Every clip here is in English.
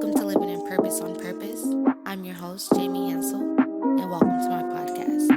Welcome to Living in Purpose on Purpose. I'm your host, Jamie Hansel, and welcome to my podcast.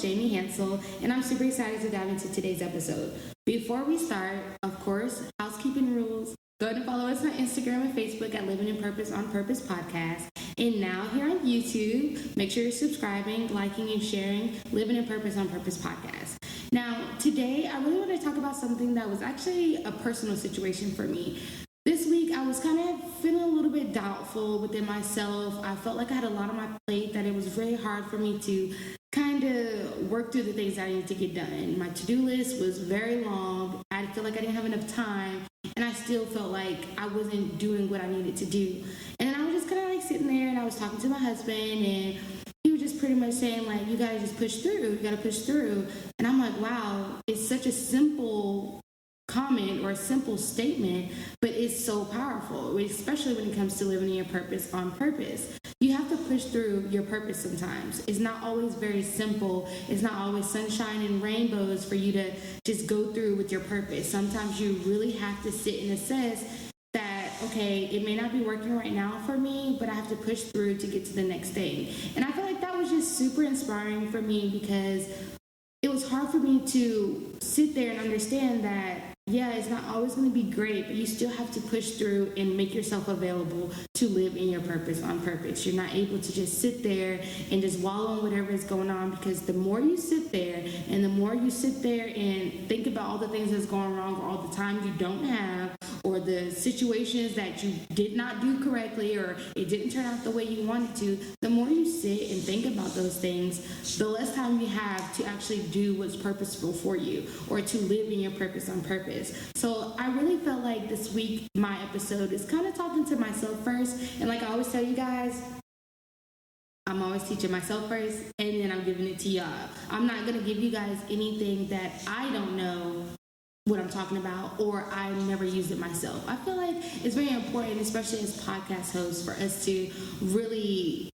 Jamie Hansel, and I'm super excited to dive into today's episode. Before we start, of course, housekeeping rules. Go ahead and follow us on Instagram and Facebook at Living in Purpose on Purpose Podcast. And now here on YouTube, make sure you're subscribing, liking, and sharing Living in Purpose on Purpose Podcast. Now, today, I really want to talk about something that was actually a personal situation for me. This week, I was kind of feeling a little bit doubtful within myself. I felt like I had a lot on my plate, that it was very hard for me to kind of work through the things that I needed to get done. My to-do list was very long. I feel like I didn't have enough time, and I still felt like I wasn't doing what I needed to do. And then I was just kind of like sitting there, and I was talking to my husband, and he was just pretty much saying, like, you gotta just push through. You gotta push through. And I'm like, wow, it's such a simple comment or a simple statement, but it's so powerful, especially when it comes to living your purpose on purpose. You have to push through your purpose sometimes. It's not always very simple. It's not always sunshine and rainbows for you to just go through with your purpose. Sometimes you really have to sit and assess that, okay, it may not be working right now for me, but I have to push through to get to the next thing. And I feel like that was just super inspiring for me, because it was hard for me to sit there and understand that, yeah, it's not always going to be great, but you still have to push through and make yourself available to live in your purpose on purpose. You're not able to just sit there and just wallow in whatever is going on, because the more you sit there and the more you sit there and think about all the things that's going wrong, or all the time you don't have, or the situations that you did not do correctly, or it didn't turn out the way you wanted to, the more you sit and think about those things, the less time you have to actually do what's purposeful for you, or to live in your purpose on purpose. So I really felt like this week, my episode is kind of talking to myself first. And like I always tell you guys, I'm always teaching myself first, and then I'm giving it to y'all. I'm not going to give you guys anything that I don't know what I'm talking about, or I never used it myself. I feel like it's very important, especially as podcast hosts, for us to really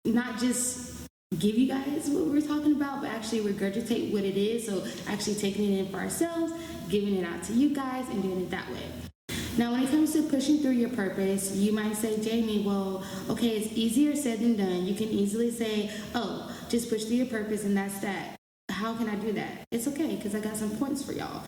not just give you guys what we're talking about, but actually regurgitate what it is. So actually taking it in for ourselves, giving it out to you guys, and doing it that way. Now, when it comes to pushing through your purpose, you might say, Jamie, well, okay, it's easier said than done. You can easily say, oh, just push through your purpose and that's that. How can I do that? It's okay, because I got some points for y'all.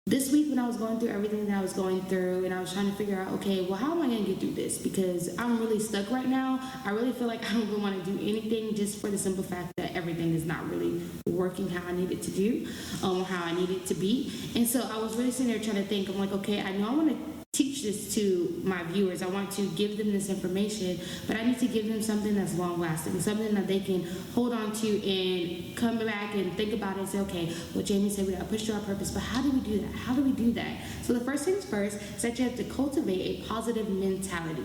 This week, when I was going through everything that I was going through, and I was trying to figure out, okay, well, how am I going to get through this? Because I'm really stuck right now. I really feel like I don't even want to do anything, just for the simple fact that everything is not really working how I need it to do, how I need it to be. And so I was really sitting there trying to think. I'm like, okay, I know I want to teach this to my viewers. I want to give them this information, but I need to give them something that's long lasting, something that they can hold on to and come back and think about it and say, okay, well, Jamie said we got to push to our purpose, but how do we do that? How do we do that? So the first things first is that you have to cultivate a positive mentality.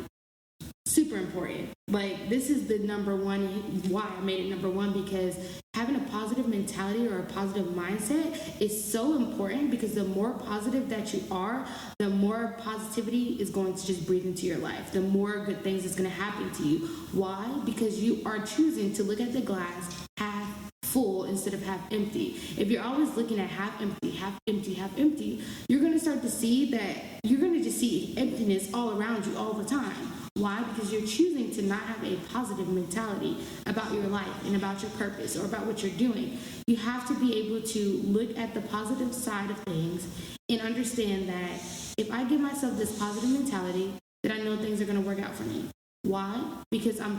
Super important. Like, this is the number one, why I made it number one, because having a positive mentality or a positive mindset is so important, because the more positive that you are, the more positivity is going to just breathe into your life. The more good things is going to happen to you. Why? Because you are choosing to look at the glass half full instead of half empty. If you're always looking at half empty, half empty, half empty, you're going to start to see that you're going to just see emptiness all around you all the time. Why? Because you're choosing to not have a positive mentality about your life and about your purpose or about what you're doing. You have to be able to look at the positive side of things and understand that if I give myself this positive mentality, then I know things are going to work out for me. Why? Because I'm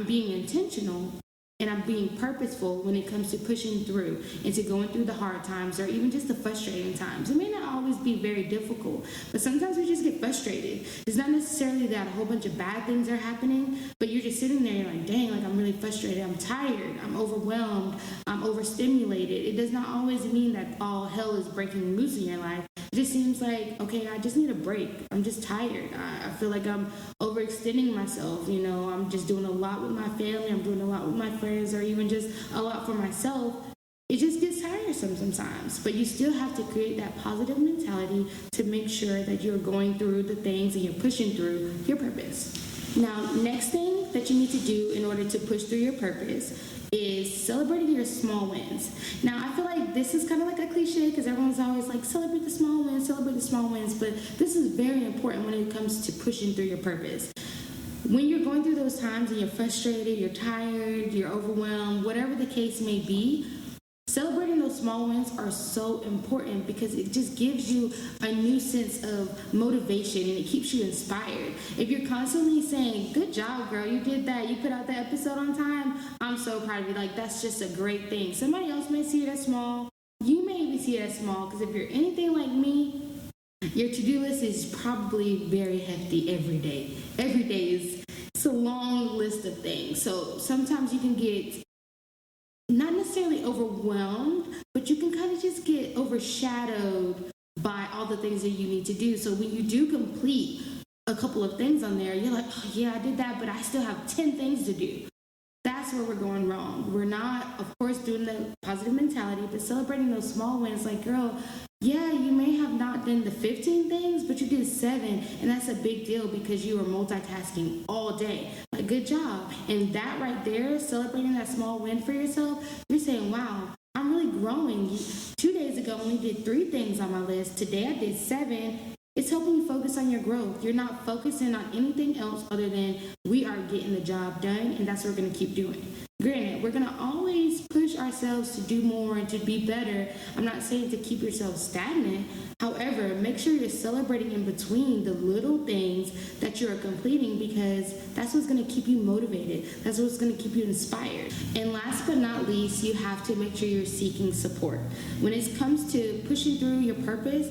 being intentional, and I'm being purposeful when it comes to pushing through and to going through the hard times, or even just the frustrating times. It may not always be very difficult, but sometimes we just get frustrated. It's not necessarily that a whole bunch of bad things are happening, but you're just sitting there and you're like, dang, like, I'm really frustrated. I'm tired. I'm overwhelmed. I'm overstimulated. It does not always mean that all hell is breaking loose in your life. It just seems like, okay, I just need a break. I'm just tired. I feel like I'm overextending myself. You know, I'm just doing a lot with my family. I'm doing a lot with my friends, or even just a lot for myself. it just gets tiresome sometimes. But you still have to create that positive mentality to make sure that you're going through the things and you're pushing through your purpose. Now, next thing that you need to do in order to push through your purpose is celebrating your small wins. Now, I feel like this is kind of like a cliche because everyone's always like, celebrate the small wins, but this is very important when it comes to pushing through your purpose. When you're going through those times and you're frustrated, you're tired, you're overwhelmed, whatever the case may be, celebrating those small wins are so important because it just gives you a new sense of motivation and it keeps you inspired. If you're constantly saying, good job, girl, you did that, you put out that episode on time, I'm so proud of you, like that's just a great thing. Somebody else may see it as small, you may even see it as small, because if you're anything like me, your to-do list is probably very hefty every day. Every day it's a long list of things. So sometimes you can get not necessarily overwhelmed, but you can kind of just get overshadowed by all the things that you need to do. So when you do complete a couple of things on there, you're like, oh yeah, I did that, but I still have 10 things to do. That's where we're going wrong. We're not, of course, doing the positive mentality, but celebrating those small wins. Like, girl, yeah, you may have not done the 15 things, but you did 7, and that's a big deal because you were multitasking all day. Like, good job. And that right there, celebrating that small win for yourself, you're saying, wow, I'm really growing. 2 days ago, I only did 3 things on my list. Today, I did 7. It's helping you focus on your growth. You're not focusing on anything else other than we are getting the job done, and that's what we're going to keep doing. Granted, we're going to always push ourselves to do more and to be better. I'm not saying to keep yourself stagnant. However, make sure you're celebrating in between the little things that you're completing because that's what's going to keep you motivated. That's what's going to keep you inspired. And last but not least, you have to make sure you're seeking support. When it comes to pushing through your purpose,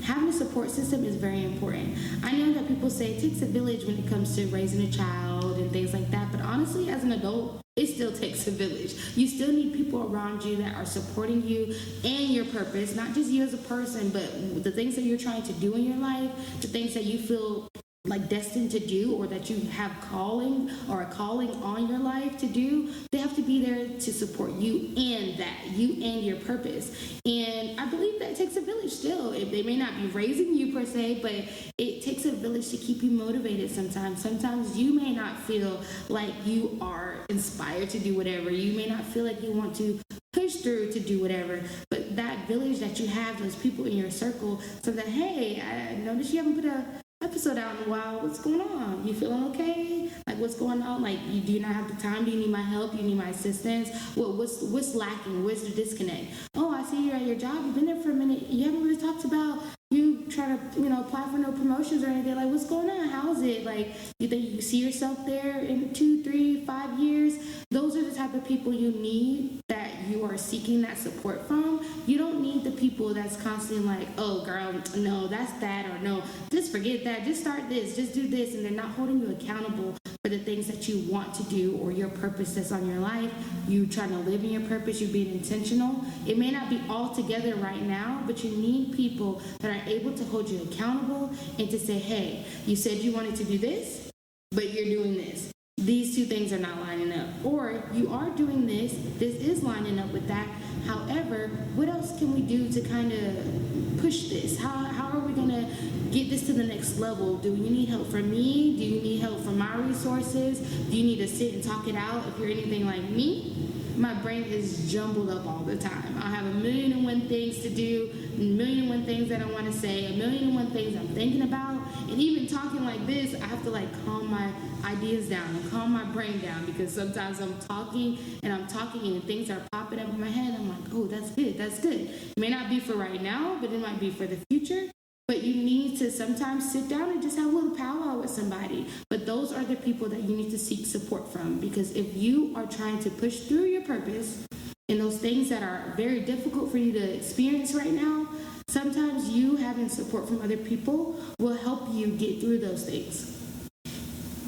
having a support system is very important. I know that people say it takes a village when it comes to raising a child and things like that, but honestly, as an adult, it still takes a village. You still need people around you that are supporting you and your purpose, not just you as a person, but the things that you're trying to do in your life, the things that you feel like destined to do or that you have calling or a calling on your life to do. They have to be there to support you and that, you and your purpose. And I believe that it takes a village still. They may not be raising you per se, but it takes a village to keep you motivated sometimes. Sometimes you may not feel like you are inspired to do whatever. You may not feel like you want to push through to do whatever, but that village that you have, those people in your circle, so that, hey, I noticed you haven't put a episode out in a while. What's going on? You feeling okay? Like, what's going on? Like, do you not have the time? Do you need my help? Do you need my assistance? What's lacking? Where's the disconnect? Oh, I see you're at your job. You've been there for a minute. You haven't really talked about you trying to, apply for no promotions or anything. Like, what's going on? How is it? Like, you think you see yourself there in 2, 3, 5 years? Those are the type of people you need that you are seeking that support from. You don't need the people that's constantly like, oh, girl, no, that's that, or no, just forget that, just start this, just do this, and they're not holding you accountable for the things that you want to do or your purpose that's on your life. You trying to live in your purpose, you're being intentional. It may not be all together right now, but you need people that are able to hold you accountable and to say, hey, you said you wanted to do this, but you're doing this. These 2 things are not lining up. Or you are doing this is lining up with that. However, what else can we do to kind of push this? How are we going to get this to the next level? Do you need help from me? Do you need help from my resources? Do you need to sit and talk it out? If you're anything like me, my brain is jumbled up all the time. I have 1,000,001 things to do, 1,000,001 things that I want to say, 1,000,001 things I'm thinking about. And even talking like this, I have to calm my ideas down and calm my brain down, because sometimes I'm talking and things are popping up in my head. I'm like, oh, that's good. It may not be for right now, but it might be for the future. But you need to sometimes sit down and just have a little powwow with somebody. But those are the people that you need to seek support from, because if you are trying to push through your purpose and those things that are very difficult for you to experience right now, sometimes you having support from other people will help you get through those things.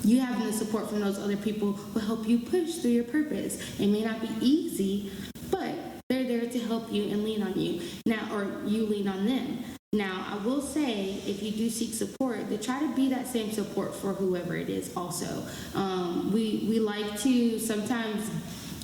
You having the support from those other people will help you push through your purpose. It may not be easy, but they're there to help you and lean on you now, or you lean on them. Now, I will say, if you do seek support, to try to be that same support for whoever it is also. We like to sometimes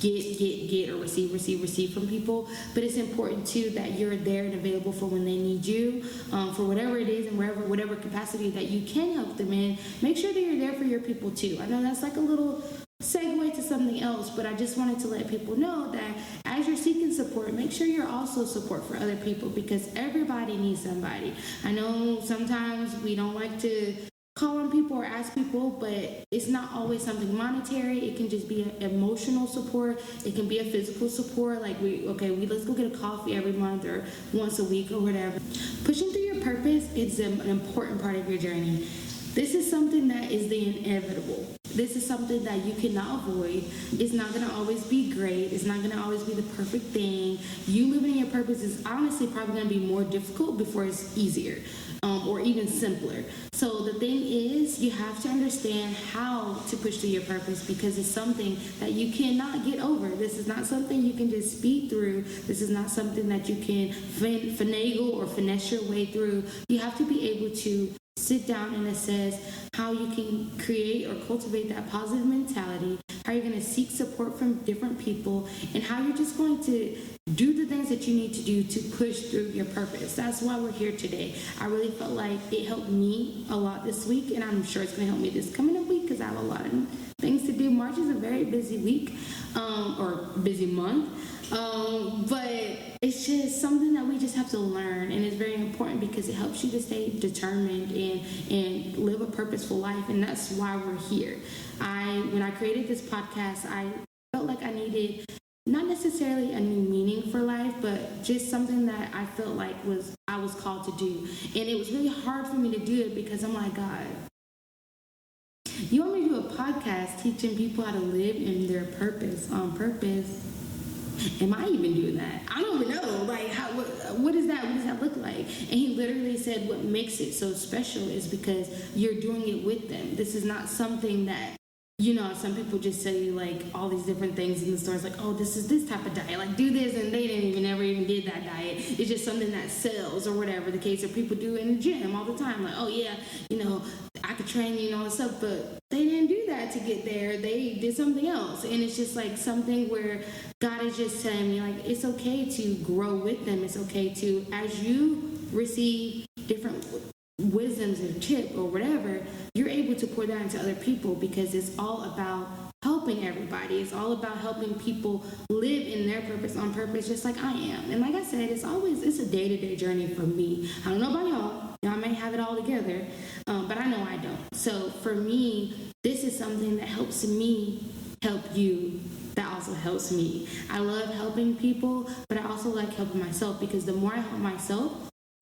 get or receive from people, but it's important too that you're there and available for when they need you, for whatever it is and whatever capacity that you can help them in. Make sure that you're there for your people too. I know that's like a little segue to something else, but I just wanted to let people know that as you're seeking support, make sure you're also support for other people, because everybody needs somebody. I know sometimes we don't like to call on people or ask people, but it's not always something monetary. It can just be an emotional support. It can be a physical support, like let's go get a coffee every month or once a week or whatever. Pushing through your purpose is an important part of your journey. This is something that is the inevitable. This is something that you cannot avoid. It's not going to always be great. It's not going to always be the perfect thing. You living in your purpose is honestly probably going to be more difficult before it's easier, or even simpler. So the thing is, you have to understand how to push through your purpose, because it's something that you cannot get over. This is not something you can just speed through. This is not something that you can finagle or finesse your way through. You have to be able to sit down and assess how you can create or cultivate that positive mentality, how you're going to seek support from different people, and how you're just going to do the things that you need to do to push through your purpose. That's why we're here today. I really felt like it helped me a lot this week, and I'm sure it's going to help me this coming up week, because I have a lot of things to do. March is a very busy week, or busy month. But it's just something that we just have to learn, and it's very important because it helps you to stay determined and live a purposeful life, and that's why we're here. When I created this podcast, I felt like I needed not necessarily a new meaning for life, but just something that I felt like I was called to do. And it was really hard for me to do it, because I'm like, God, you want me to do a podcast teaching people how to live in their purpose, on purpose? Am I even doing that? I don't even know. Like, what is that? What does that look like? And he literally said what makes it so special is because you're doing it with them. This is not something that, some people just say like all these different things in the stores, like, oh, this is this type of diet, like do this, and they never even did that diet. It's just something that sells or whatever the case, or people do it in the gym all the time, like, oh yeah, I could train you and all this stuff, but they didn't do that to get there. They did something else. And it's just like something where God is just telling me, like, it's okay to grow with them. It's okay to, as you receive different wisdoms or tip or whatever, you're able to pour that into other people, because it's all about helping everybody. It's all about helping people live in their purpose on purpose, just like I am. And like I said, it's a day-to-day journey for me. I don't know about y'all. Y'all may have it all together, but I know I don't. So for me, this is something that helps me help you. That also helps me. I love helping people, but I also like helping myself, because the more I help myself,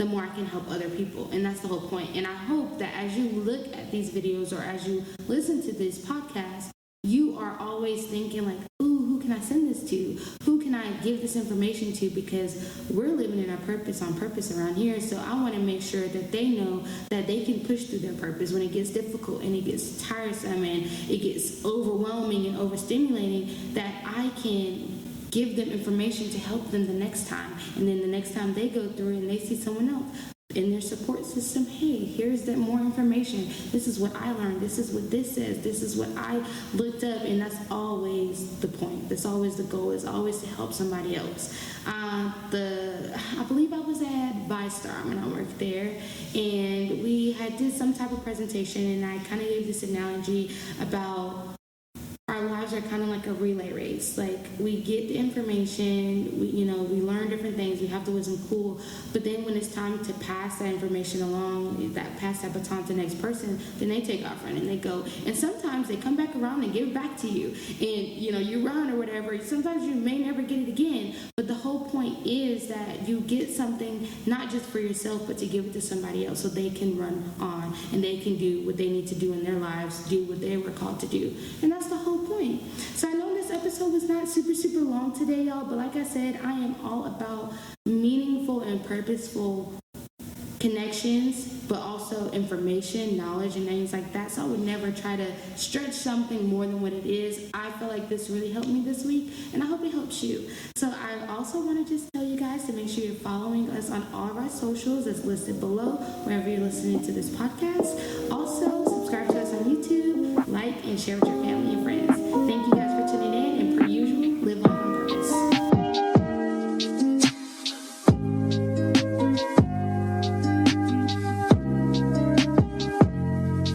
the more I can help other people. And that's the whole point. And I hope that as you look at these videos or as you listen to this podcast, you are always thinking like, ooh, who can I send this to? Who can I give this information to? Because we're living in our purpose on purpose around here. So I want to make sure that they know that they can push through their purpose when it gets difficult and it gets tiresome and it gets overwhelming and overstimulating, that I can give them information to help them the next time. And then the next time they go through it and they see someone else in their support system, hey, here's that more information. This is what I learned. This is what this says. This is what I looked up. And that's always the point. That's always the goal, is always to help somebody else. I believe I was at ViStar when I worked there, and we did some type of presentation, and I kind of gave this analogy about our lives are kind of like a relay race. Like, we get the information, we learn different things, we have the wisdom, cool, but then when it's time to pass that information along, pass that baton to the next person, then they take off running, they go, and sometimes they come back around and give it back to you, and you run or whatever. Sometimes you may never get it again, but the whole point is that you get something not just for yourself, but to give it to somebody else so they can run on and they can do what they need to do in their lives, do what they were called to do. And that's the whole point. So I know this episode was not super long today, y'all, but like I said, I am all about meaningful and purposeful connections, but also information, knowledge, and things like that. So I would never try to stretch something more than what it is. I feel like this really helped me this week, and I hope it helps you. So I also want to just tell you guys to make sure you're following us on all of our socials as listed below, wherever you're listening to this podcast. Also, subscribe to us on YouTube, like, and share with your family and friends.